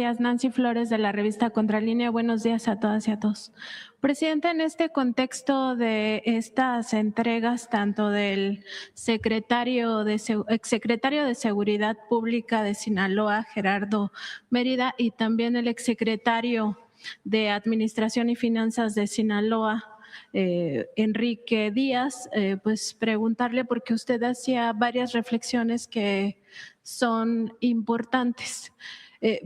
Nancy Flores de la revista Contralínea. Buenos días a todas y a todos. Presidente, en este contexto de estas entregas, tanto del exsecretario de Seguridad Pública de Sinaloa, Gerardo Mérida, y también el exsecretario de Administración y Finanzas de Sinaloa, Enrique Díaz, pues preguntarle, porque usted hacía varias reflexiones que son importantes.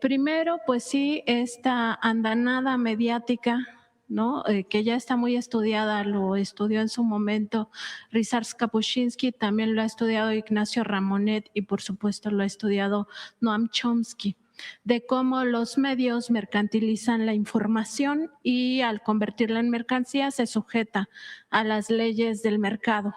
Primero, pues sí, esta andanada mediática, ¿no? Que ya está muy estudiada, lo estudió en su momento Ryszard Kapuscinski, también lo ha estudiado Ignacio Ramonet y por supuesto lo ha estudiado Noam Chomsky, de cómo los medios mercantilizan la información y al convertirla en mercancía se sujeta a las leyes del mercado.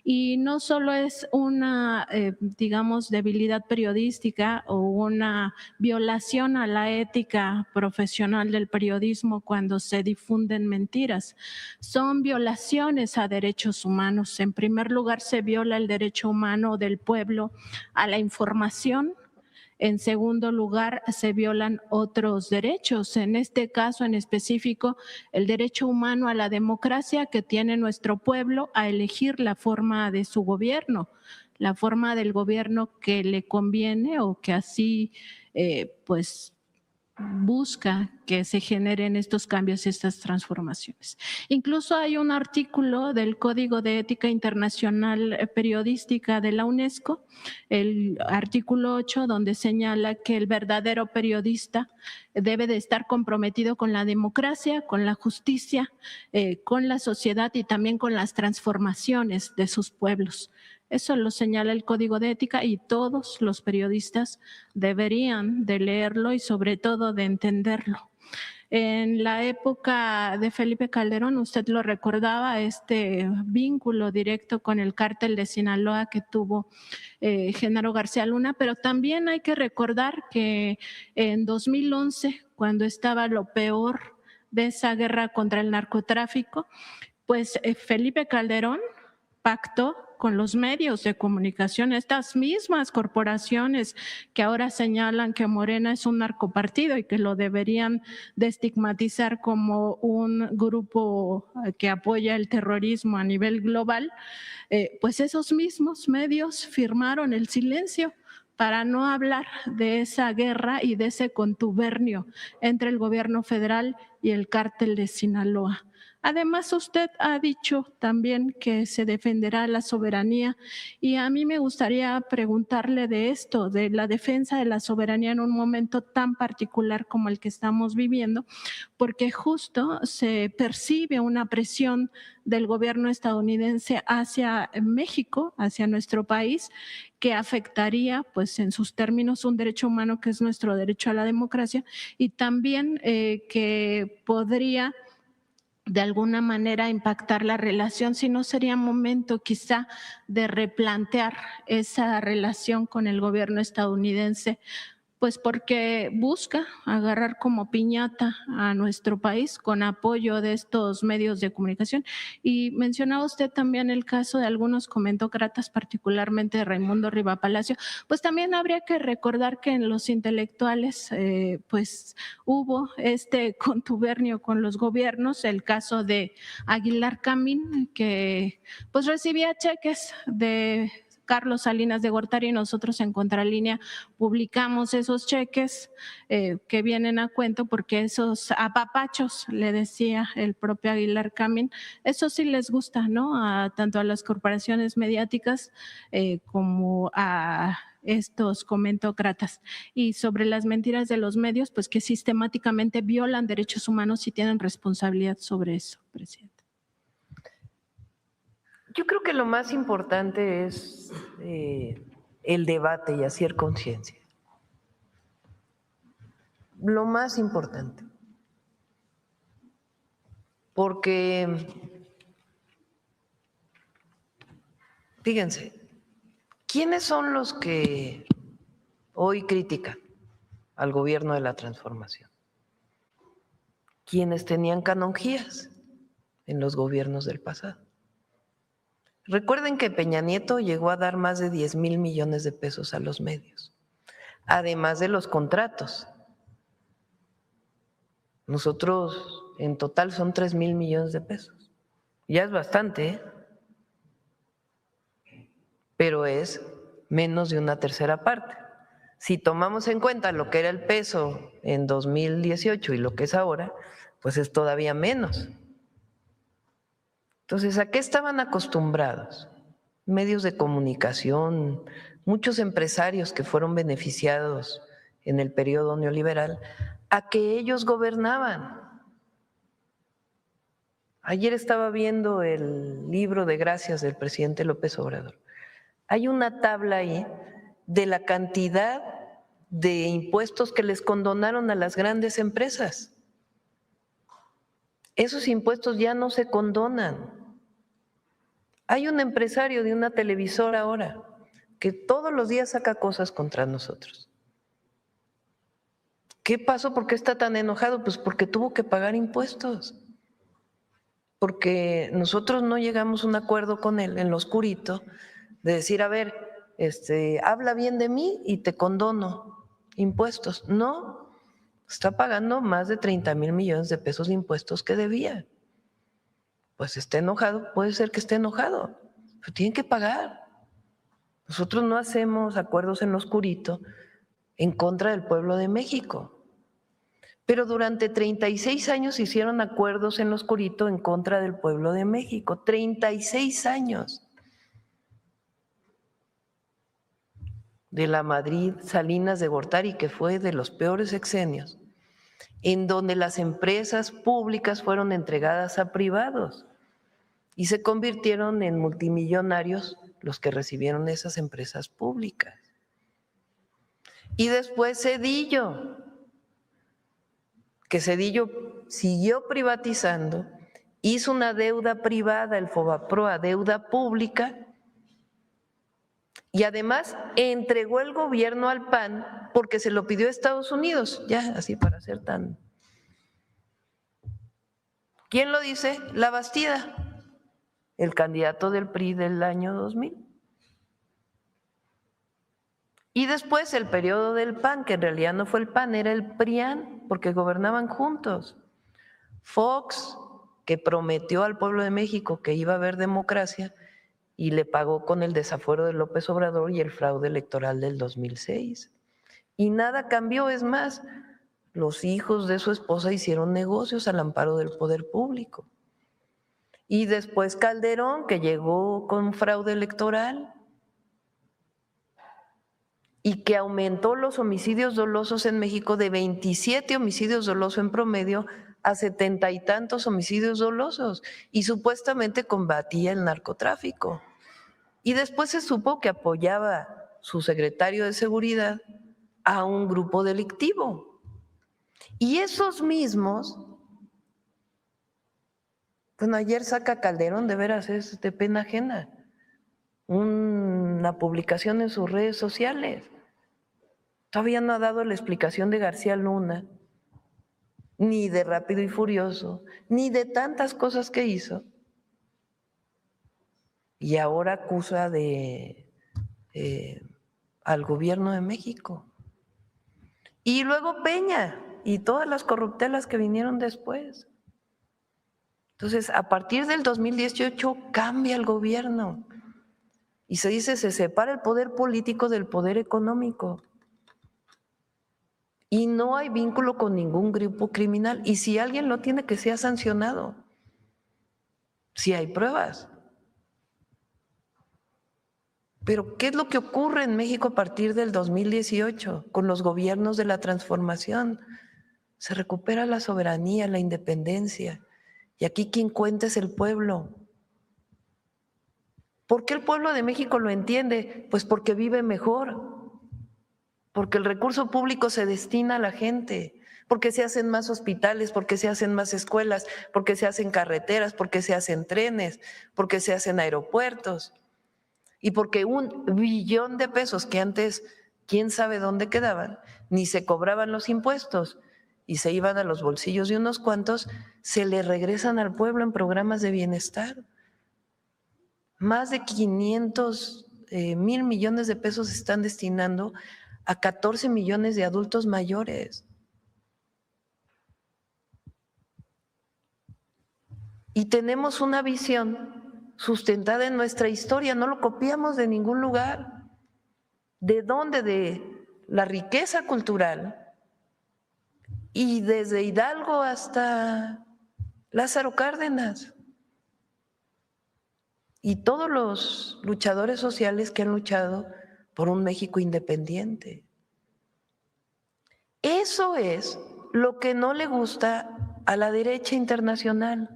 Y no solo es una, digamos, debilidad periodística o una violación a la ética profesional del periodismo cuando se difunden mentiras, son violaciones a derechos humanos. En primer lugar, se viola el derecho humano del pueblo a la información. En segundo lugar, se violan otros derechos, en este caso en específico, el derecho humano a la democracia que tiene nuestro pueblo a elegir la forma de su gobierno, la forma del gobierno que le conviene o que así pues busca que se generen estos cambios y estas transformaciones. Incluso hay un artículo del Código de Ética Internacional Periodística de la UNESCO, el artículo 8, donde señala que el verdadero periodista debe de estar comprometido con la democracia, con la justicia, con la sociedad y también con las transformaciones de sus pueblos. Eso lo señala el Código de Ética y todos los periodistas deberían de leerlo y sobre todo de entenderlo. En la época de Felipe Calderón, usted lo recordaba, este vínculo directo con el cártel de Sinaloa que tuvo Genaro García Luna, pero también hay que recordar que en 2011, cuando estaba lo peor de esa guerra contra el narcotráfico, pues Felipe Calderón pactó con los medios de comunicación, estas mismas corporaciones que ahora señalan que Morena es un narcopartido y que lo deberían de estigmatizar como un grupo que apoya el terrorismo a nivel global, pues esos mismos medios firmaron el silencio para no hablar de esa guerra y de ese contubernio entre el gobierno federal y el cártel de Sinaloa. Además, usted ha dicho también que se defenderá la soberanía y a mí me gustaría preguntarle de esto, de la defensa de la soberanía en un momento tan particular como el que estamos viviendo, porque justo se percibe una presión del gobierno estadounidense hacia México, hacia nuestro país, que afectaría, pues en sus términos, un derecho humano que es nuestro derecho a la democracia y también que podría de alguna manera impactar la relación, si no sería momento quizá de replantear esa relación con el gobierno estadounidense, pues porque busca agarrar como piñata a nuestro país con apoyo de estos medios de comunicación. Y mencionaba usted también el caso de algunos comentócratas, particularmente de Raimundo Riva Palacio, pues también habría que recordar que en los intelectuales pues hubo este contubernio con los gobiernos, el caso de Aguilar Camín, que pues recibía cheques de Carlos Salinas de Gortari y nosotros en Contralínea publicamos esos cheques que vienen a cuento porque esos apapachos, le decía el propio Aguilar Camín, eso sí les gusta, ¿no? Tanto a las corporaciones mediáticas como a estos comentócratas. Y sobre las mentiras de los medios, pues que sistemáticamente violan derechos humanos y tienen responsabilidad sobre eso, presidente. Yo creo que lo más importante es el debate y hacer conciencia. Lo más importante. Porque, fíjense, ¿quiénes son los que hoy critican al gobierno de la transformación? Quienes tenían canonjías en los gobiernos del pasado. Recuerden que Peña Nieto llegó a dar más de 10,000 millones de pesos a los medios, además de los contratos Nosotros en total son 3,000 millones de pesos. Ya es bastante, ¿eh? Pero es menos de una tercera parte. Si tomamos en cuenta lo que era el peso en 2018 y lo que es ahora, pues es todavía menos. Entonces, ¿a qué estaban acostumbrados? Medios de comunicación, muchos empresarios que fueron beneficiados en el periodo neoliberal, a que ellos gobernaban. Ayer estaba viendo el libro de gracias del presidente López Obrador. Hay una tabla ahí de la cantidad de impuestos que les condonaron a las grandes empresas. Esos impuestos ya no se condonan. Hay un empresario de una televisora ahora que todos los días saca cosas contra nosotros. ¿Qué pasó? ¿Por qué está tan enojado? Pues porque tuvo que pagar impuestos. Porque nosotros no llegamos a un acuerdo con él en lo oscurito de decir, a ver, habla bien de mí y te condono impuestos. No, está pagando más de 30,000 millones de pesos de impuestos que debía. Pues está enojado, puede ser que esté enojado, pero tienen que pagar. Nosotros no hacemos acuerdos en lo oscurito en contra del pueblo de México. Pero durante 36 años hicieron acuerdos en lo oscurito en contra del pueblo de México. 36 años. De la Madrid Salinas de Gortari, que fue de los peores sexenios, en donde las empresas públicas fueron entregadas a privados y se convirtieron en multimillonarios los que recibieron esas empresas públicas. Y después Zedillo, que Zedillo siguió privatizando, hizo una deuda privada, el Fobaproa, deuda pública, y además entregó el gobierno al PAN porque se lo pidió a Estados Unidos, ya así para ser tan… ¿Quién lo dice? La Bastida, el candidato del PRI del año 2000. Y después el periodo del PAN, que en realidad no fue el PAN, era el PRIAN, porque gobernaban juntos. Fox, que prometió al pueblo de México que iba a haber democracia y le pagó con el desafuero de López Obrador y el fraude electoral del 2006. Y nada cambió, es más, los hijos de su esposa hicieron negocios al amparo del poder público. Y después Calderón, que llegó con fraude electoral y que aumentó los homicidios dolosos en México de 27 homicidios dolosos en promedio a 70 y tantos homicidios dolosos, y supuestamente combatía el narcotráfico. Y después se supo que apoyaba su secretario de Seguridad a un grupo delictivo. Y esos mismos, bueno, ayer saca Calderón, de veras es de pena ajena, una publicación en sus redes sociales. Todavía no ha dado la explicación de García Luna, ni de Rápido y Furioso, ni de tantas cosas que hizo. Y ahora acusa al gobierno de México. Y luego Peña y todas las corruptelas que vinieron después. Entonces, a partir del 2018 cambia el gobierno y se dice, se separa el poder político del poder económico. Y no hay vínculo con ningún grupo criminal. Y si alguien lo tiene, que sea sancionado. Si hay pruebas. Pero ¿qué es lo que ocurre en México a partir del 2018 con los gobiernos de la transformación? Se recupera la soberanía, la independencia. Y aquí quien cuenta es el pueblo. ¿Por qué el pueblo de México lo entiende? Pues porque vive mejor, porque el recurso público se destina a la gente, porque se hacen más hospitales, porque se hacen más escuelas, porque se hacen carreteras, porque se hacen trenes, porque se hacen aeropuertos. Y porque 1 billón de pesos que antes quién sabe dónde quedaban, ni se cobraban los impuestos y se iban a los bolsillos de unos cuantos, se le regresan al pueblo en programas de bienestar. Más de 500,000 millones de pesos se están destinando a 14 millones de adultos mayores. Y tenemos una visión sustentada en nuestra historia, no lo copiamos de ningún lugar. ¿De dónde? De la riqueza cultural. Y desde Hidalgo hasta Lázaro Cárdenas. Y todos los luchadores sociales que han luchado por un México independiente. Eso es lo que no le gusta a la derecha internacional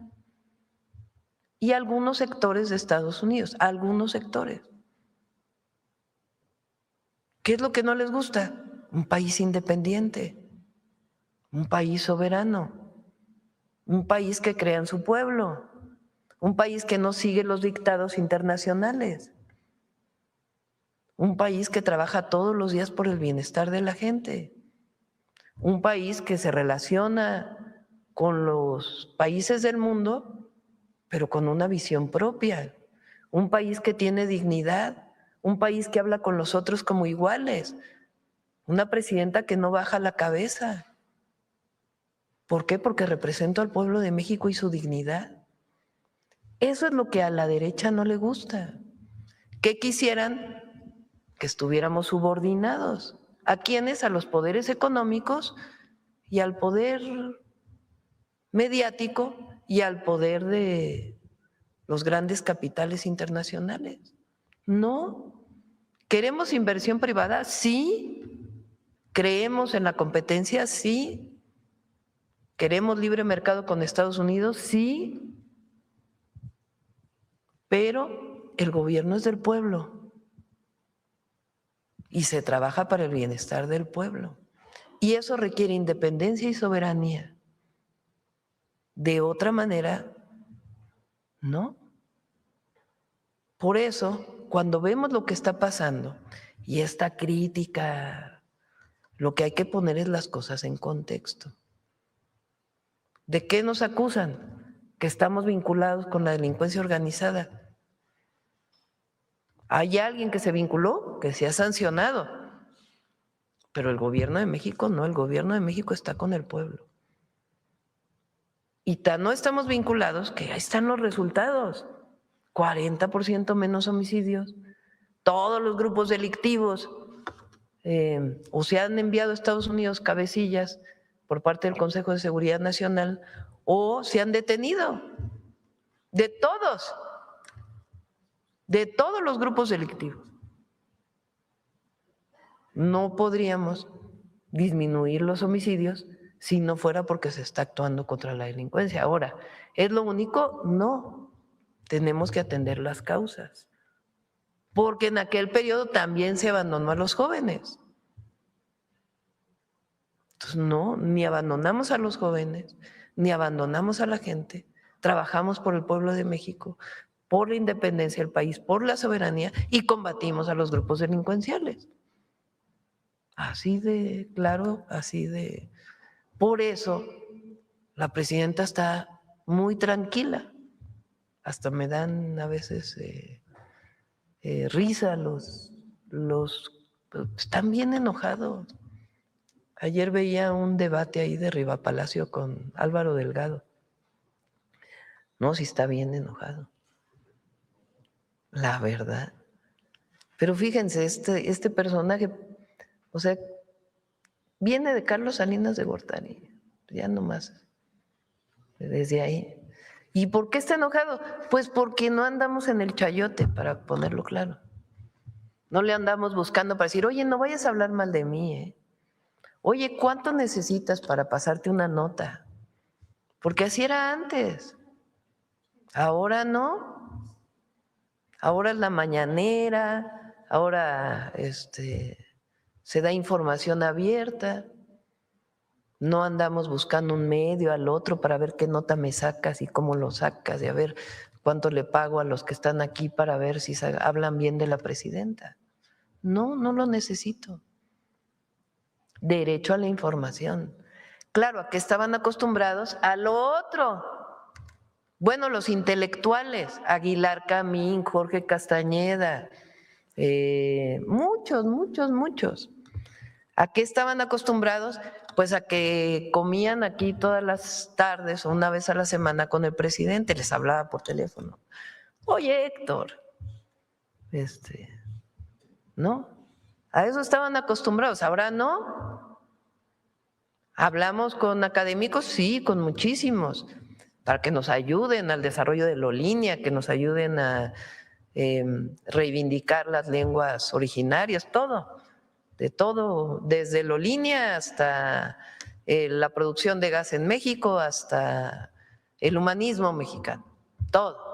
y a algunos sectores de Estados Unidos, a algunos sectores. ¿Qué es lo que no les gusta? Un país independiente, un país soberano, un país que crea en su pueblo, un país que no sigue los dictados internacionales, un país que trabaja todos los días por el bienestar de la gente, un país que se relaciona con los países del mundo, pero con una visión propia, un país que tiene dignidad, un país que habla con los otros como iguales, una presidenta que no baja la cabeza. ¿Por qué? Porque represento al pueblo de México y su dignidad. Eso es lo que a la derecha no le gusta. ¿Qué quisieran? Que estuviéramos subordinados. ¿A quiénes? A los poderes económicos y al poder mediático y al poder de los grandes capitales internacionales. No. ¿Queremos inversión privada? Sí. ¿Creemos en la competencia? Sí. ¿Queremos libre mercado con Estados Unidos? Sí. Pero el gobierno es del pueblo y se trabaja para el bienestar del pueblo. Y eso requiere independencia y soberanía. De otra manera, no. Por eso, cuando vemos lo que está pasando y esta crítica, lo que hay que poner es las cosas en contexto. ¿De qué nos acusan? Que estamos vinculados con la delincuencia organizada. ¿Hay alguien que se vinculó? Que se ha sancionado. Pero el gobierno de México no, el gobierno de México está con el pueblo. Y no estamos vinculados, que ahí están los resultados. 40% menos homicidios. Todos los grupos delictivos o se han enviado a Estados Unidos cabecillas por parte del Consejo de Seguridad Nacional o se han detenido. De todos los grupos delictivos. No podríamos disminuir los homicidios si no fuera porque se está actuando contra la delincuencia. Ahora, ¿es lo único? No. Tenemos que atender las causas, porque en aquel periodo también se abandonó a los jóvenes. Entonces, no, ni abandonamos a los jóvenes, ni abandonamos a la gente. Trabajamos por el pueblo de México, por la independencia del país, por la soberanía y combatimos a los grupos delincuenciales. Así de claro, así de… Por eso la presidenta está muy tranquila. Hasta me dan a veces risa están bien enojados. Ayer veía un debate ahí de Rivapalacio con Álvaro Delgado. No, sí está bien enojado. La verdad. Pero fíjense, este personaje, o sea, viene de Carlos Salinas de Gortari, ya nomás, desde ahí. ¿Y por qué está enojado? Pues porque no andamos en el chayote, para ponerlo claro. No le andamos buscando para decir, oye, no vayas a hablar mal de mí, ¿eh? Oye, ¿cuánto necesitas para pasarte una nota? Porque así era antes. Ahora no. Ahora es la mañanera, ahora se da información abierta. No andamos buscando un medio al otro para ver qué nota me sacas y cómo lo sacas y a ver cuánto le pago a los que están aquí para ver si hablan bien de la presidenta. No, no lo necesito. Derecho a la información. Claro, ¿a qué estaban acostumbrados? A lo otro. Bueno, los intelectuales, Aguilar Camín, Jorge Castañeda, muchos. ¿A qué estaban acostumbrados? pues a que comían aquí todas las tardes o una vez a la semana con el presidente, les hablaba por teléfono. Oye, Héctor, ¿no? A eso estaban acostumbrados, ahora no. Hablamos con académicos, sí, con muchísimos, para que nos ayuden al desarrollo de la línea, que nos ayuden a reivindicar las lenguas originarias, todo, de todo, desde la línea hasta la producción de gas en México, hasta el humanismo mexicano, todo.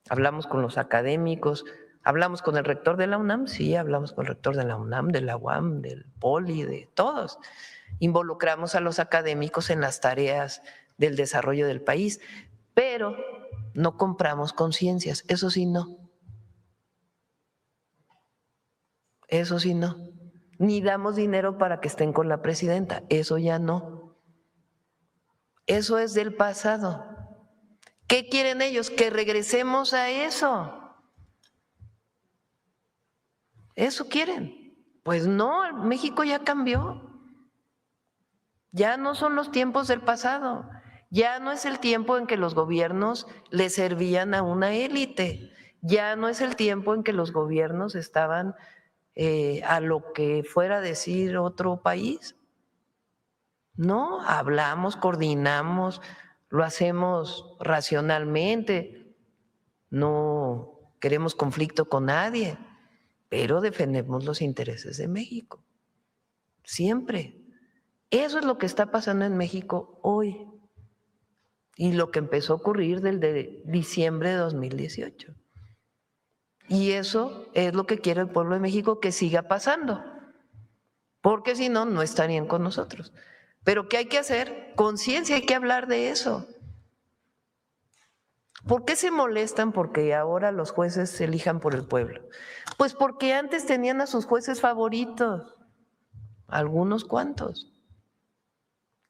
Hablamos con los académicos, hablamos con el rector de la UNAM, sí, hablamos con el rector de la UNAM, de la UAM, del POLI, de todos. Involucramos a los académicos en las tareas del desarrollo del país, pero no compramos conciencias, eso sí no. Eso sí no. Ni damos dinero para que estén con la presidenta, eso ya no. Eso es del pasado. ¿Qué quieren ellos? Que regresemos a eso. ¿Eso quieren? Pues no, México ya cambió. Ya no son los tiempos del pasado. Ya no es el tiempo en que los gobiernos le servían a una élite. Ya no es el tiempo en que los gobiernos estaban a lo que fuera a decir otro país. No, hablamos, coordinamos, lo hacemos racionalmente, no queremos conflicto con nadie, pero defendemos los intereses de México, siempre. Eso es lo que está pasando en México hoy y lo que empezó a ocurrir desde diciembre de 2018. Y eso es lo que quiere el pueblo de México que siga pasando, porque si no, no estarían con nosotros. Pero ¿qué hay que hacer? Conciencia, hay que hablar de eso. ¿Por qué se molestan porque ahora los jueces se elijan por el pueblo? Pues porque antes tenían a sus jueces favoritos, algunos cuantos,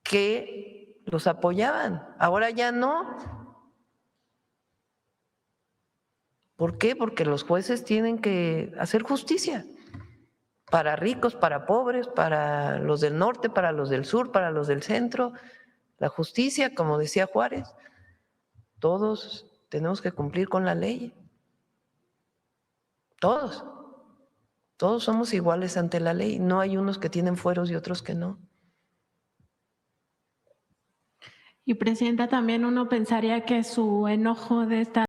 que los apoyaban, ahora ya no. ¿Por qué? Porque los jueces tienen que hacer justicia para ricos, para pobres, para los del norte, para los del sur, para los del centro. La justicia, como decía Juárez, todos tenemos que cumplir con la ley. Todos. Todos somos iguales ante la ley. No hay unos que tienen fueros y otros que no. Y presidenta, también uno pensaría que su enojo de esta